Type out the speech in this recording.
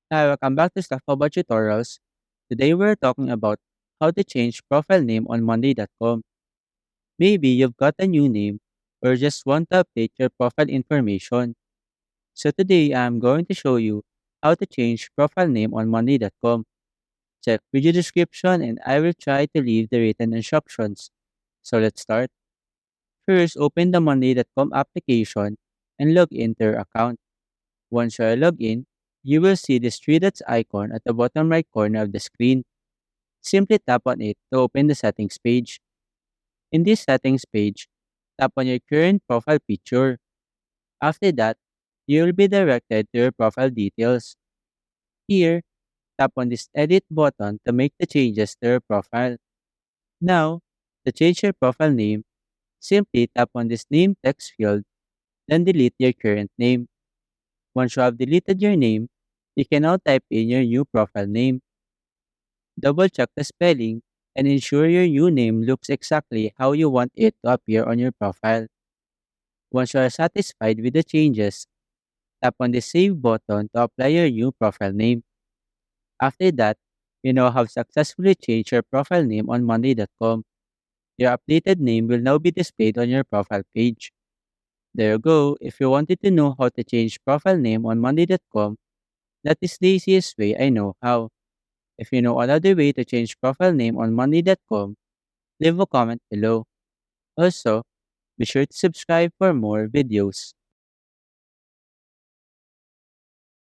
Hi, welcome back to Stuff About Tutorials. Today we're talking about how to change profile name on Monday.com. Maybe you've got a new name or just want to update your profile information. So today I'm going to show you how to change profile name on Monday.com. Check video description and I will try to leave the written instructions. So let's start. First, open the Monday.com application and log into your account. Once you are logged in, you will see this three dots icon at the bottom right corner of the screen. Simply tap on it to open the settings page. In this settings page, tap on your current profile picture. After that, you will be directed to your profile details. Here, tap on this edit button to make the changes to your profile. Now, to change your profile name, simply tap on this name text field, then delete your current name. Once you have deleted your name, you can now type in your new profile name. Double check the spelling and ensure your new name looks exactly how you want it to appear on your profile. Once you are satisfied with the changes, tap on the Save button to apply your new profile name. After that, you now have successfully changed your profile name on Monday.com. Your updated name will now be displayed on your profile page. There you go. If you wanted to know how to change profile name on Monday.com, that is the easiest way I know how. If you know another way to change profile name on Monday.com, leave a comment below. Also, be sure to subscribe for more videos.